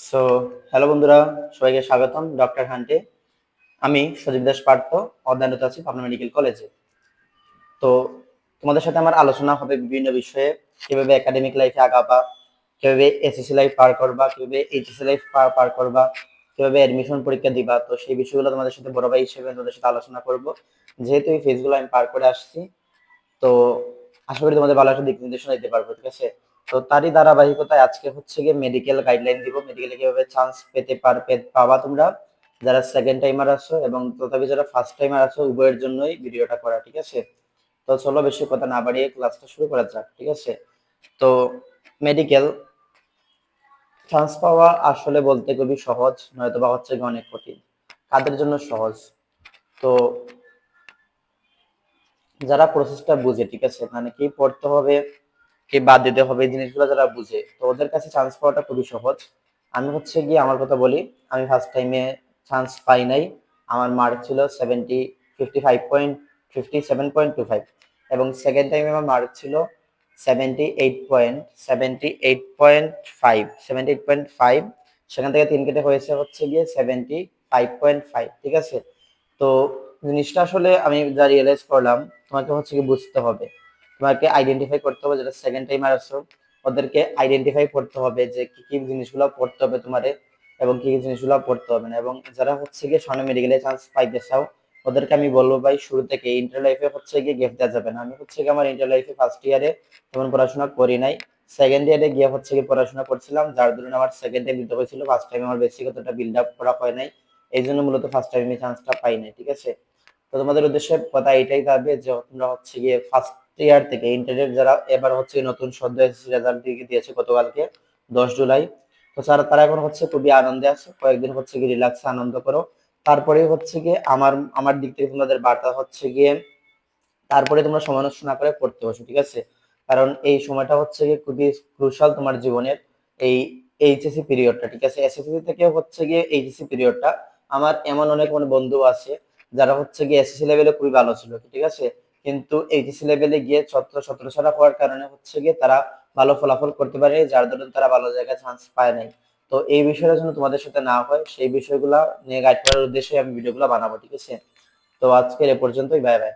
So hello বন্ধুরা, সবাইকে স্বাগতম ডক্টর হান্টে। আমি সজীব দাস পার্থ, অধ্যয়নরত আছি পাবনা মেডিকেল কলেজে। তো তোমাদের সাথে আমার আলোচনা হবে বিভিন্ন বিষয়ে, কিভাবে একাডেমিক লাইফে আগাবা, কিভাবে এসএসসি লাইফ পার করবা, কিভাবে এইচএসসি লাইফ পার করবা, কিভাবে অ্যাডমিশন পরীক্ষা দিবা। তো সেই বিষয়গুলো তোমাদের সাথে বড় ভাই হিসেবে তোমাদের সাথে আলোচনা করব, যেহেতু এই ফেজগুলো আমি পার করে আসছি। তো আশা করি তোমাদের ভালো একটা দিক নির্দেশনা দিতে পারবো, ঠিক আছে। তো তারই ধারাবাহিকতায় আজকে হচ্ছে গিয়ে মেডিকেল গাইডলাইন দিব, মেডিকেলে কিভাবে চান্স পাবা তোমরা, যারা সেকেন্ড টাইমার আছো এবং তথাপি যারা ফার্স্ট টাইমার আছো, উভয়ের জন্যই ভিডিওটা করা, ঠিক আছে। তো চলো বেশি কথা না বাড়িয়ে ক্লাসটা শুরু করা যাক, ঠিক আছে। তো মেডিকেল চান্স পাওয়া আসলে বলতে খুবই সহজ, নয়তো বা হচ্ছে গিয়ে অনেক কঠিন। কাদের জন্য সহজ? তো যারা প্রসেসটা বুঝে, ঠিক আছে, মানে কি পড়তে হবে, কি বাদ দিতে হবে, এই জিনিসগুলো যারা বুঝে, তো ওদের কাছে চান্স পাওয়াটা খুবই সহজ। আমি হচ্ছে গিয়ে আমার কথা বলি, আমি ফার্স্ট টাইমে চান্স পাই নাই। আমার মার্ক ছিল 57.25 এবং সেকেন্ড টাইমে আমার মার্ক ছিল 78.5। সেখান থেকে 3 কেটে হয়েছে হচ্ছে গিয়ে 75.5, ঠিক আছে। তো জিনিসটা আসলে আমি যা রিয়েলাইজ করলাম, তোমাকে হচ্ছে কি বুঝতে হবে, তোমাকে আইডেন্টিফাই করতে হবে, যারা সেকেন্ড টাইমার আছো ওদেরকে আইডেন্টিফাই করতে হবে যে কি কি জিনিসগুলো পড়তে হবে তোমারে এবং কি কি জিনিসগুলো পড়তে হবে না। এবং যারা হচ্ছে গিয়ে সামনে মেডিকেলে চান্স পাইতে চাও, ওদেরকে আমি বলবো ভাই, শুরু থেকে ইন্টার লাইফে হচ্ছে গিয়ে গেপ দেওয়া যাবে না। আমি হচ্ছে গিয়ে আমার ইন্টার লাইফে ফার্স্ট ইয়ারে তেমন পড়াশোনা করি নাই, সেকেন্ড ইয়ারে গিয়ে হচ্ছে গিয়ে পড়াশোনা করছিলাম, যার দরুন আমার সেকেন্ড টাইম দিতে হয়েছিল, ফার্স্ট টাইম আমার বেশি কতটা বিল্ড আপ করা হয় নাই, এই জন্য মূলত ফার্স্ট টাইম আমি চান্সটা পাই নাই, ঠিক আছে। তো তোমাদের উদ্দেশ্যে কথা এটাই থাকবে যে তোমরা হচ্ছে গিয়ে ফার্স্ট ইয়ার থেকে ইন্টারনেট যারা এবার হচ্ছে নতুন সদ্য এসএসসি রেজাল্ট দিয়েছে গতকালকে 10 জুলাই, তো তারা তারা এখন হচ্ছে খুবই আনন্দে আছে, কয়েকদিন হচ্ছে গিয়ে রিল্যাক্সে আনন্দ করো। তারপরে হচ্ছে গিয়ে আমার আমার দিক থেকে তোমাদের বার্তা হচ্ছে গিয়ে, তারপরে তোমরা সমালোচনা করে পড়তে বসো, ঠিক আছে। কারণ এই সময়টা হচ্ছে গিয়ে খুবই ক্রুশাল তোমার জীবনের, এই এইচএসসি পিরিয়ডটা, ঠিক আছে। এসএসসি থেকে হচ্ছে গিয়ে এইচএসসি পিরিয়ডটা, আমার এমন অনেক বন্ধু আছে যারা হচ্ছে গিয়ে এসএসসি লেভেলে খুবই ভালো ছিল, ঠিক আছে, কিন্তু এইচএসসি লেভেলে গিয়ে সতেরো সারা হওয়ার কারণে হচ্ছে গিয়ে তারা ভালো ফলাফল করতে পারে, যার দরুন তারা ভালো জায়গায় চান্স পায় নাই। তো এই বিষয়টা যেন তোমাদের সাথে না হয়, সেই বিষয়গুলা নিয়ে গাইড করার উদ্দেশ্যে আমি ভিডিওগুলো বানাবো, ঠিক আছে। তো আজকের এ পর্যন্তই, বাই বাই।